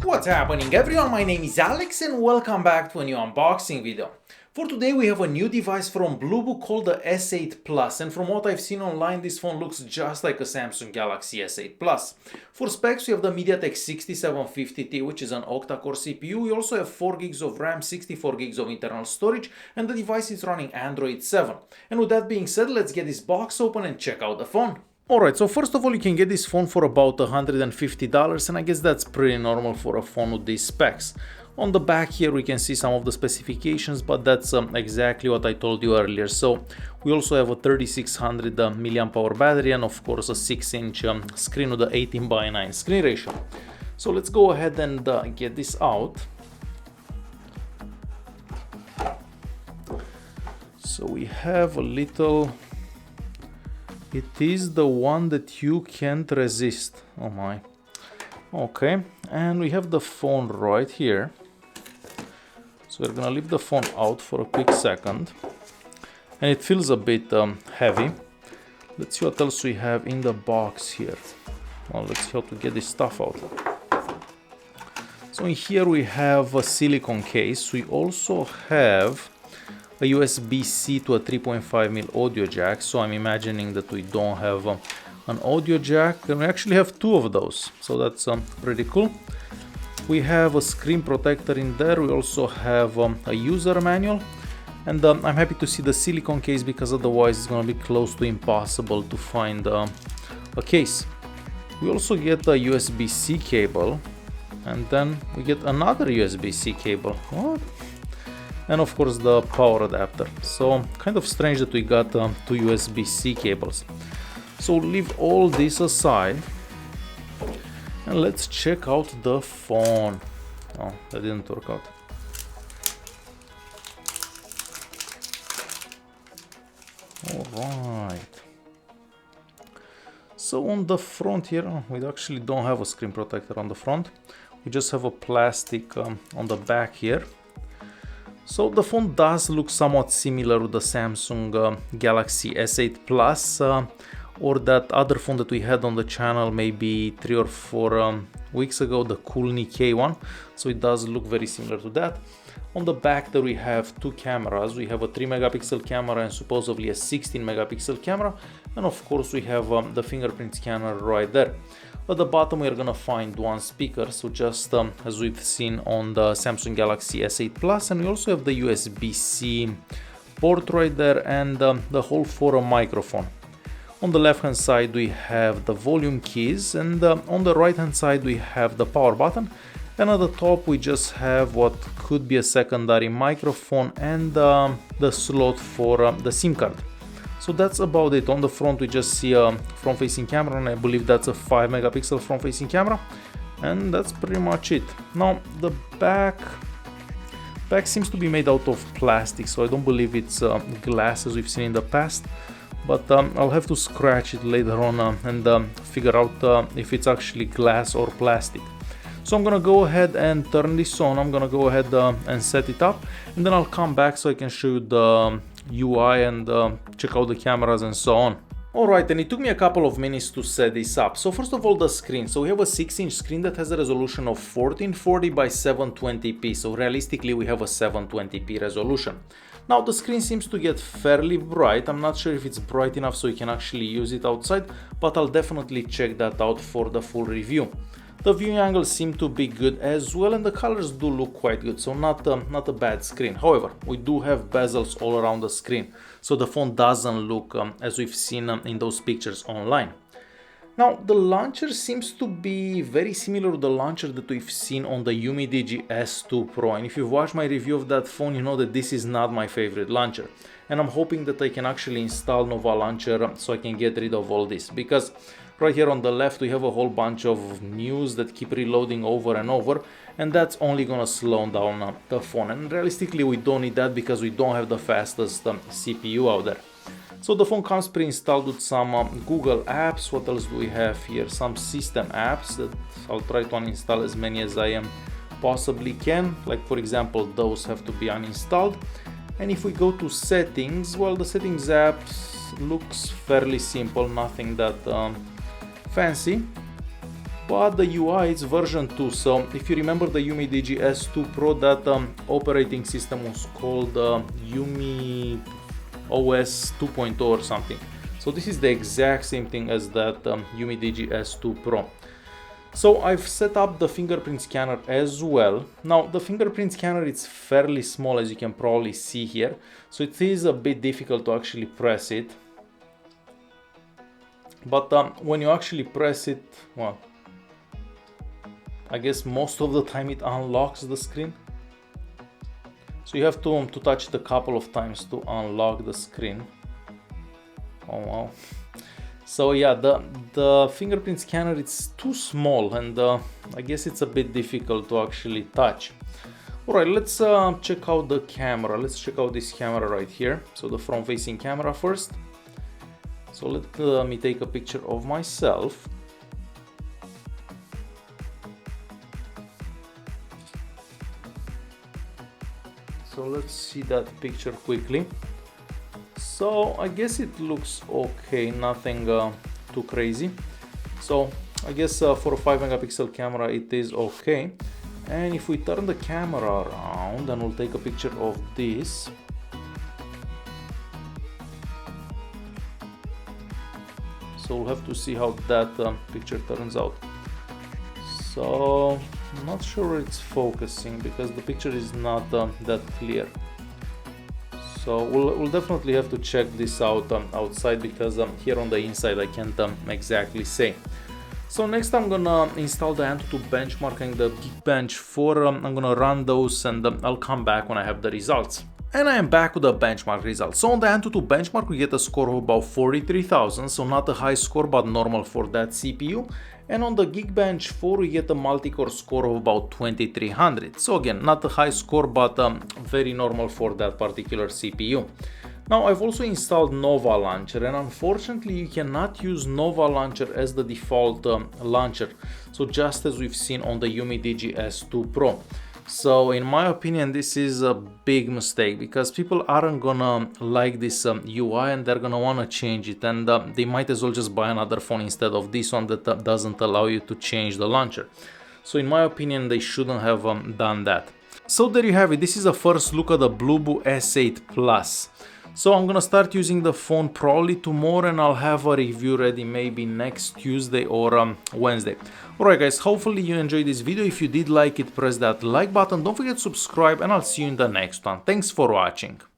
What's happening everyone, my name is Alex and welcome back to a new unboxing video. For today we have a new device from Bluboo called the S8 Plus, and from what I've seen online this phone looks just like a Samsung Galaxy S8 Plus. For specs we have the MediaTek 6750T, which is an octa-core CPU. We also have 4GB of RAM, 64GB of internal storage, and the device is running Android 7. And with that being said, let's get this box open and check out the phone. Alright, so first of all you can get this phone for about $150, and I guess that's pretty normal for a phone with these specs. On the back here we can see some of the specifications, but that's exactly what I told you earlier. So we also have a 3600 mAh battery and of course a 6-inch screen with the 18:9 screen ratio. So let's go ahead and get this out. So we have a little... It is the one that you can't resist. Oh my. Okay, and we have the phone right here. So we're gonna leave the phone out for a quick second. And it feels a bit heavy. Let's see what else we have in the box here. Well, let's see how to get this stuff out. So in here we have a silicone case. We also have a USB-C to a 3.5mm audio jack, so I'm imagining that we don't have an audio jack, and we actually have two of those, so that's pretty cool. We have a screen protector in there. We also have a user manual, and I'm happy to see the silicone case because otherwise it's gonna be close to impossible to find a case. We also get a USB-C cable, and then we get another USB-C cable. What? And of course the power adapter. So kind of strange that we got two USB-C cables. So leave all this aside and let's check out the phone. Oh, that didn't work out. Alright. So on the front here, we actually don't have a screen protector on the front. We just have a plastic on the back here. So the phone does look somewhat similar to the Samsung Galaxy S8 Plus or that other phone that we had on the channel maybe 3 or 4 weeks ago, the Coolney K1. So it does look very similar to that. On the back there we have two cameras. We have a 3-megapixel camera and supposedly a 16-megapixel camera, and of course we have the fingerprint scanner right there. At the bottom we are gonna find one speaker, so just as we've seen on the Samsung Galaxy S8 Plus, and we also have the USB-C port right there and the hole for a microphone. On the left hand side we have the volume keys, and on the right hand side we have the power button, and at the top we just have what could be a secondary microphone and the slot for the SIM card. So that's about it. On the front we just see a front-facing camera, and I believe that's a 5-megapixel front-facing camera, and that's pretty much it. Now the back seems to be made out of plastic, so I don't believe it's glass as we've seen in the past, but I'll have to scratch it later on and figure out if it's actually glass or plastic. So I'm gonna go ahead and turn this on. I'm gonna go ahead and set it up, and then I'll come back so I can show you the UI and check out the cameras and so on. Alright, and it took me a couple of minutes to set this up. So first of all, the screen. So we have a 6-inch screen that has a resolution of 1440 by 720p. So realistically we have a 720p resolution. Now the screen seems to get fairly bright. I'm not sure if it's bright enough so you can actually use it outside, but I'll definitely check that out for the full review. The viewing angles seem to be good as well, and the colors do look quite good, so not a bad screen. However, we do have bezels all around the screen, so the phone doesn't look as we've seen in those pictures online. Now the launcher seems to be very similar to the launcher that we've seen on the UmiDigi S2 Pro, and if you've watched my review of that phone you know that this is not my favorite launcher, and I'm hoping that I can actually install Nova Launcher so I can get rid of all this, because right here on the left we have a whole bunch of news that keep reloading over and over, and that's only gonna slow down the phone, and realistically we don't need that because we don't have the fastest CPU out there. So the phone comes pre-installed with some Google apps. What else do we have here? Some system apps that I'll try to uninstall as many as I possibly can. Like for example, those have to be uninstalled. And if we go to settings, well, the settings app looks fairly simple, nothing that fancy. But the UI is version 2, so if you remember the UmiDigi S2 Pro, that operating system was called Umi OS 2.0 or something. So this is the exact same thing as that UmiDigi S2 Pro. So I've set up the fingerprint scanner as well. Now the fingerprint scanner is fairly small, as you can probably see here, so it is a bit difficult to actually press it. But when you actually press it, well, I guess most of the time it unlocks the screen. So you have to touch it a couple of times to unlock the screen. Oh wow. So yeah, the fingerprint scanner, it's too small, and I guess it's a bit difficult to actually touch. Alright, let's check out the camera. Let's check out this camera right here. So the front facing camera first. So let me take a picture of myself. So let's see that picture quickly. So I guess it looks okay, nothing too crazy. So I guess for a 5 megapixel camera it is okay. And if we turn the camera around and we'll take a picture of this. So we'll have to see how that picture turns out. So I'm not sure it's focusing because the picture is not that clear. So we'll definitely have to check this out outside, because here on the inside I can't exactly say. So next I'm gonna install the Antutu Benchmark and the Geekbench 4. I'm gonna run those, and I'll come back when I have the results. And I am back with the benchmark results. So on the Antutu Benchmark we get a score of about 43,000, so not a high score but normal for that CPU. And on the Geekbench 4 we get a multi-core score of about 2300. So again, not a high score but very normal for that particular CPU. Now I've also installed Nova Launcher, and unfortunately you cannot use Nova Launcher as the default launcher. So just as we've seen on the UmiDigi S2 Pro. So in my opinion this is a big mistake, because people aren't gonna like this UI and they're gonna wanna change it, and they might as well just buy another phone instead of this one that doesn't allow you to change the launcher. So in my opinion they shouldn't have done that. So there you have it. This is a first look at the Bluboo S8 Plus. So I'm gonna start using the phone probably tomorrow, and I'll have a review ready maybe next Tuesday or Wednesday. Alright guys, hopefully you enjoyed this video. If you did like it, press that like button. Don't forget to subscribe, and I'll see you in the next one. Thanks for watching.